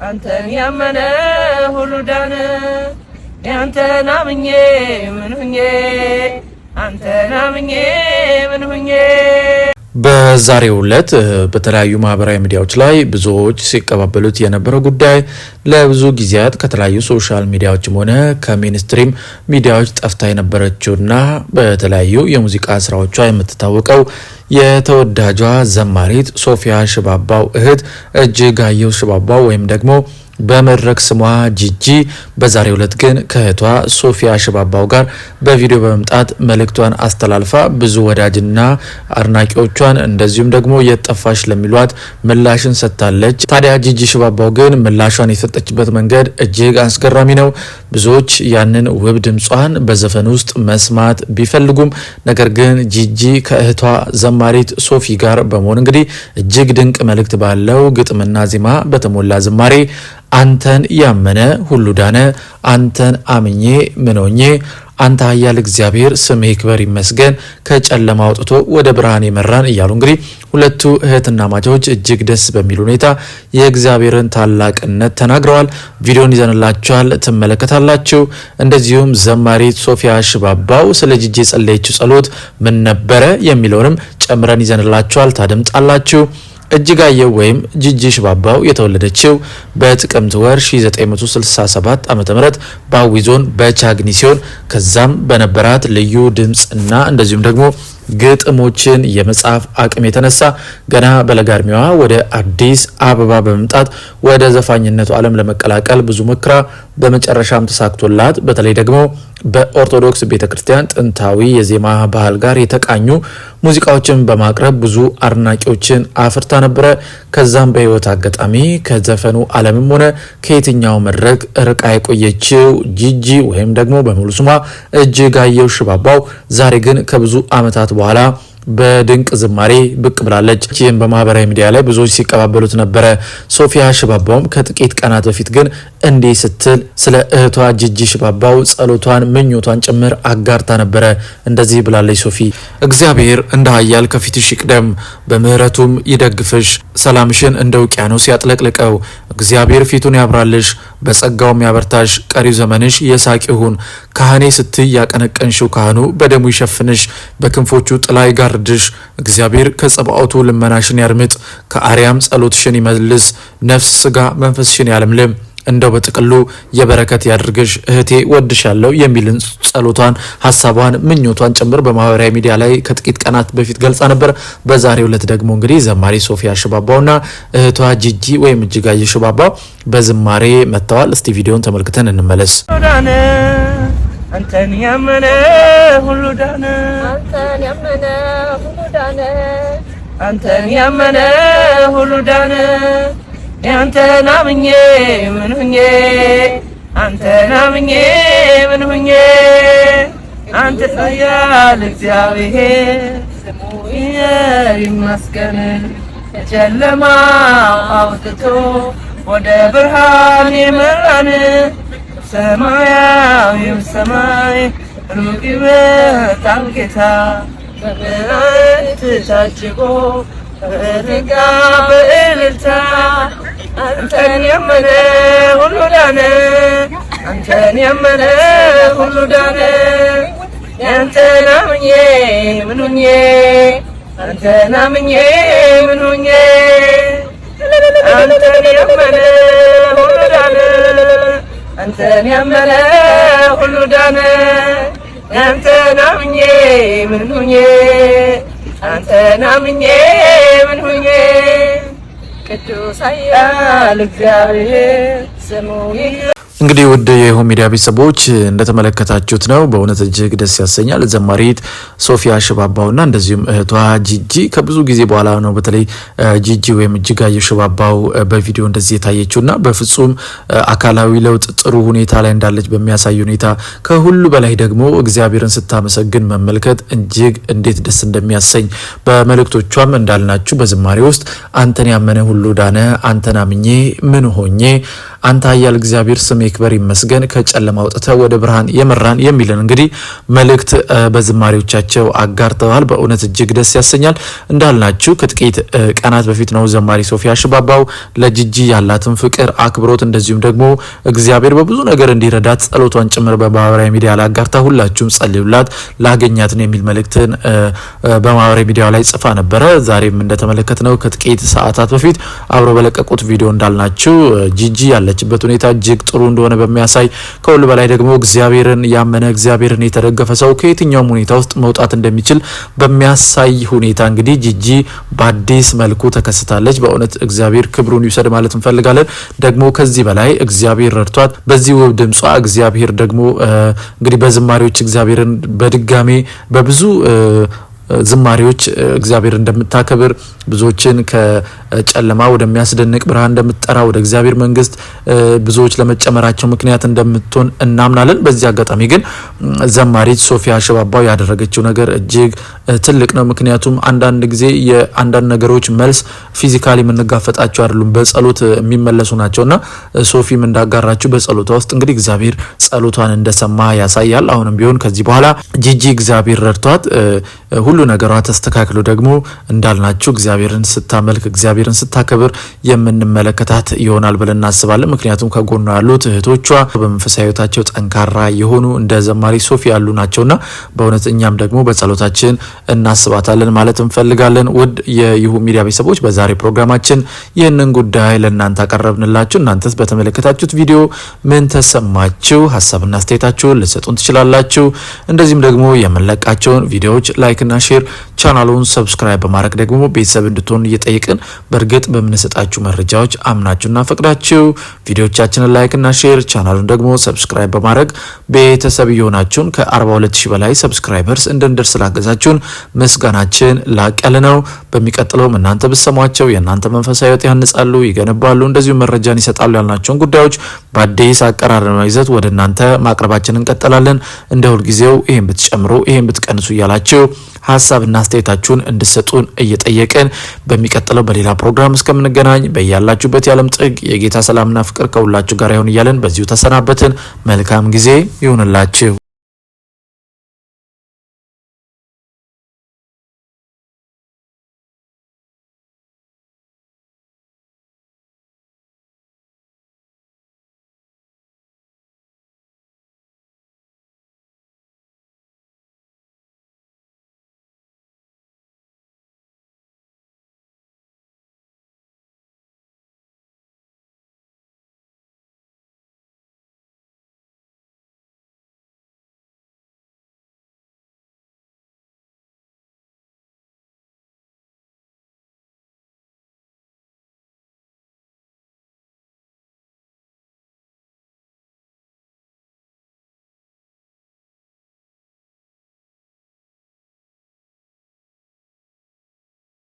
አንተን ያመነ ሁሉ ዳነ ያንተን አምኜ ምን ሁኜ አንተን አምኜ ምን ሁኜ። በዛሬው ዕለት በተለያዩ ማህበራዊ ሚዲያዎች ላይ ብዙዎች ሲቀባበሉት የነበረው ጉዳይ ለብዙ ጊዜያት ከተለያዩ ሶሻል ሚዲያዎችም ሆነ ከሜንስትሪም ሚዲያዎች ጠፍታ የነበረችውና በተለያዩ የሙዚቃ ስራዎቿ የምትታወቀው የተወዳጇ ዘማሪት ሶፊያ ሽባባው እህት እጅጋየሁ ሽባባው ወይም ደግሞ በመድረክ ስሟ ጂጂ በዛሬው ዕለት ግን ከእህቷ ሶፊያ ሽባባው ጋር በቪዲዮ በመምጣት መልእክቷን አስተላልፋ ብዙ ወዳጅና አድናቂዎቿን እንደዚሁም ደግሞ የጠፋሽ ለሚሏት ምላሽን ሰጥታለች። ታዲያ ጂጂ ሽባባው ግን ምላሿን የሰጠችበት መንገድ እጅግ አስገራሚ ነው። ብዙዎች ያንን ውብ ድምጿን በዘፈን ውስጥ መስማት ቢፈልጉም ነገር ግን ጂጂ ከእህቷ ዘማሪት ሶፊ ጋር በመሆን እንግዲህ እጅግ ድንቅ መልእክት ባለው ግጥምና ዜማ በተሞላ ዝማሬ አንተን ያመነ ሁሉ ዳነ አንተን አምኜ ምን ሆኜ አንተ ኃያል እግዚአብሔር ስምህ ይክበር ይመስገን ከጨለማ አውጥቶ ወደ ብርሃን የመራን እያሉ እንግዲህ ሁለቱ እህትና ማቾች እጅግ ደስ በሚል ሁኔታ የእግዚአብሔርን ታላቅነት ተናግረዋል። ቪዲዮን ይዘንላችኋል ትመለከታላችሁ። እንደዚሁም ዘማሪት ሶፊያ ሽባባው ስለ ጂጂ የጸለየችው ጸሎት ምን ነበረ የሚለውንም ጨምረን ይዘንላችኋል ታደምጣላችሁ። እጅጋየሁ ወይም ጂጂ ሽባባው የተወለደችው በጥቅምት ወር 1967 ዓ.ም በአዊ ዞን በቻግኒ ሲሆን ከዛም በነበራት ልዩ ድምጽና እንደዚሁም ደግሞ ግጥሞችን የመጻፍ አቅም የተነሳ ገና በለጋ ዕድሜዋ ወደ አዲስ አበባ በመምጣት ወደ ዘፋኝነቱ ዓለም ለመቀላቀል ብዙ መክራ በመጨረሻም ተሳክቶላት በተለይ ደግሞ በኦርቶዶክስ ቤተክርስቲያን ጥንታዊ የዜማ ባህል ጋር የተቃኙ ሙዚቃዎችን በማቅረብ ብዙ አድናቂዎችን አፍርታ ነበረ። ከዛም በህይወት አጋጣሚ ከዘፈኑ ዓለምም ሆነ ከየትኛው መድረክ ርቃ የቆየችው ጂጂ ወይም ደግሞ በሙሉ ስሟ እጅጋየሁ ሽባባው ዛሬ ግን ከብዙ ዓመታት በኋላ በድንቅ ዝማሬ ብቅ ብላለች። ይህም በማህበራዊ ሚዲያ ላይ ብዙዎች ሲቀባበሉት ነበረ። ሶፊያ ሽባባውም ከጥቂት ቀናት በፊት ግን እንዲህ ስትል ስለ እህቷ ጂጂ ሽባባው ጸሎቷን ምኞቷን ጭምር አጋርታ ነበረ። እንደዚህ ብላለች ሶፊ። እግዚአብሔር እንደ ኃያል ከፊትሽ ይቅደም፣ በምህረቱም ይደግፍሽ፣ ሰላምሽን እንደ ውቅያኖስ ያጥለቅልቀው። እግዚአብሔር ፊቱን ያብራልሽ፣ በጸጋውም ያበርታሽ፣ ቀሪው ዘመንሽ የሳቅ ይሁን። ካህኔ ስትይ ያቀነቀንሽው ካህኑ በደሙ ይሸፍንሽ፣ በክንፎቹ ጥላ ይጋርድሽ። እግዚአብሔር ከጸባኦቱ ልመናሽን ያርምጥ፣ ከአርያም ጸሎትሽን ይመልስ፣ ነፍስ ስጋ መንፈስሽን ያለምልም። እንደው በጥቅሉ የበረከት ያድርግሽ እህቴ ወድሻለሁ የሚልን ጸሎቷን ሐሳቧን ምኞቷን ጭምር በማህበራዊ ሚዲያ ላይ ከጥቂት ቀናት በፊት ገልጻ ነበር። በዛሬው ዕለት ደግሞ እንግዲህ ዘማሪ ሶፊያ ሽባባውና እህቷ ጂጂ ወይም እጅጋየሁ ሽባባው በዝማሬ መጥተዋል። እስቲ ቪዲዮን ተመልክተን እንመለስ። አንተን ያመነ ሁሉ ዳነ አንተን ያመነ ሁሉ ዳነ አንተን ያመነ ሁሉ ዳነ ያንተን አምኜ ምን ሁኜ አንተን አምኜ ምን ሁኜ አንተ ኃያል እግዚአብሔር ስምህ ይመስገን ከጨለማ አውጥቶ ወደ ብርሃን የመራን ሰማያዊው ሰማይ ሩቅ ይመጣል ጌታ በመላእክት ታጅቦ በረጋ በእልልታ አንተን ያመነ ሁሉ ዳነ አንተን ያመነ ሁሉ ዳነ ያንተን አምኜ ምን ሁኜ አንተን አምኜ ምን ሁኜ አንተን ያመነ ሁሉ ዳነ አንተን ያመነ ሁሉ ዳነ ያንተን አምኜ ምን ሁኜ አንተን አምኜ ምን ሁኜ ቅዱስ ኃያል እግዚአብሔር ስምህ። እንግዲህ ውድ የሆ ሚዲያ ቤተሰቦች እንደተመለከታችሁት ነው። በእውነት እጅግ ደስ ያሰኛል። ዘማሪት ሶፊያ ሽባባውና እንደዚሁም እህቷ ጂጂ ከብዙ ጊዜ በኋላ ነው በተለይ ጂጂ ወይም እጅጋየሁ ሽባባው በቪዲዮ እንደዚህ የታየችውና በፍጹም አካላዊ ለውጥ ጥሩ ሁኔታ ላይ እንዳለች በሚያሳይ ሁኔታ ከሁሉ በላይ ደግሞ እግዚአብሔርን ስታመሰግን መመልከት እጅግ እንዴት ደስ እንደሚያሰኝ በመልእክቶቿም እንዳልናችሁ በዝማሬ ውስጥ አንተን ያመነ ሁሉ ዳነ አንተን አምኜ ምን ሆኜ አንተ ኃያል እግዚአብሔር ስምህ ይክበር ይመስገን ከጨለማ አውጥተህ ወደ ብርሃን የመራን የሚልን እንግዲህ መልእክት በዝማሬዎቻቸው አጋርተዋል። በእውነት እጅግ ደስ ያሰኛል። እንዳልናችሁ ከጥቂት ቀናት በፊት ነው ዘማሪ ሶፊያ ሽባባው ለጂጂ ያላትን ፍቅር፣ አክብሮት እንደዚሁም ደግሞ እግዚአብሔር በብዙ ነገር እንዲረዳት ጸሎቷን ጭምር በማህበራዊ ሚዲያ ላይ አጋርታ ሁላችሁም ጸልዩላት ላገኛት ነው የሚል መልእክትን በማህበራዊ ሚዲያ ላይ ጽፋ ነበረ። ዛሬም እንደተመለከትነው ከጥቂት ሰዓታት በፊት አብሮ በለቀቁት ቪዲዮ እንዳልናችሁ ጂጂ ያለችበት ሁኔታ እጅግ ጥሩ እንደሆነ በሚያሳይ ከሁሉ በላይ ደግሞ እግዚአብሔርን ያመነ እግዚአብሔርን የተደገፈ ሰው ከየትኛውም ሁኔታ ውስጥ መውጣት እንደሚችል በሚያሳይ ሁኔታ እንግዲህ ጂጂ በአዲስ መልኩ ተከስታለች። በእውነት እግዚአብሔር ክብሩን ይውሰድ ማለት እንፈልጋለን። ደግሞ ከዚህ በላይ እግዚአብሔር ረድቷት በዚህ ውብ ድምጿ እግዚአብሔር ደግሞ እንግዲህ በዝማሬዎች እግዚአብሔርን በድጋሜ በብዙ ዝማሬዎች እግዚአብሔር እንደምታከብር ብዙዎችን ከጨለማ ወደሚያስደንቅ ብርሃን እንደምትጠራ ወደ እግዚአብሔር መንግስት ብዙዎች ለመጨመራቸው ምክንያት እንደምትሆን እናምናለን። በዚህ አጋጣሚ ግን ዘማሪት ሶፊያ ሽባባው ያደረገችው ነገር እጅግ ትልቅ ነው። ምክንያቱም አንዳንድ ጊዜ የአንዳንድ ነገሮች መልስ ፊዚካሊ የምንጋፈጣቸው አይደሉም፣ በጸሎት የሚመለሱ ናቸውና ሶፊም እንዳጋራችሁ በጸሎቷ ውስጥ እንግዲህ እግዚአብሔር ጸሎቷን እንደሰማ ያሳያል። አሁንም ቢሆን ከዚህ በኋላ ጂጂ እግዚአብሔር ረድቷት ሁሉ ነገሯ ተስተካክሎ ደግሞ እንዳልናችሁ እግዚአብሔርን ስታመልክ እግዚአብሔርን ስታከብር የምንመለከታት ይሆናል ብለን እናስባለን። ምክንያቱም ከጎኗ ያሉት እህቶቿ በመንፈሳዊ ሕይወታቸው ጠንካራ የሆኑ እንደ ዘማሪ ሶፊ ያሉ ናቸውና በእውነት እኛም ደግሞ በጸሎታችን እናስባታለን ማለት እንፈልጋለን። ውድ የይሁ ሚዲያ ቤተሰቦች በዛሬ ፕሮግራማችን ይህንን ጉዳይ ለእናንተ አቀረብንላችሁ። እናንተስ በተመለከታችሁት ቪዲዮ ምን ተሰማችሁ? ሀሳብና አስተያየታችሁን ልሰጡን ትችላላችሁ። እንደዚህም ደግሞ የምንለቃቸውን ቪዲዮዎች ላይክ እና ሼር ቻናሉን ሰብስክራይብ በማድረግ ደግሞ ቤተሰብ እንድትሆኑ እየጠየቅን በእርግጥ በምንሰጣችሁ መረጃዎች አምናችሁና ፈቅዳችሁ ቪዲዮቻችንን ላይክ እና ሼር ቻናሉን ደግሞ ሰብስክራይብ በማድረግ ቤተሰብ የሆናችሁን ከ42000 በላይ ሰብስክራይበርስ እንድንደርስ ስላገዛችሁን ምስጋናችን ላቅ ያለ ነው። በሚቀጥለውም እናንተ ብትሰሟቸው የእናንተ መንፈሳዊ ሕይወት ያንጻሉ፣ ይገነባሉ፣ እንደዚሁ መረጃን ይሰጣሉ ያልናቸውን ጉዳዮች በአዲስ አቀራረብ ይዘት ወደ እናንተ ማቅረባችንን እንቀጥላለን። እንደ ሁልጊዜው ይሄን ብትጨምሩ ይሄን ብትቀንሱ እያላችሁ ሀሳብና አስተያየታችሁን እንድትሰጡን እየጠየቅን በሚቀጥለው በሌላ ፕሮግራም እስከምንገናኝ በያላችሁበት የዓለም ጥግ የጌታ ሰላምና ፍቅር ከሁላችሁ ጋር ይሁን እያለን በዚሁ ተሰናበትን። መልካም ጊዜ ይሁንላችሁ።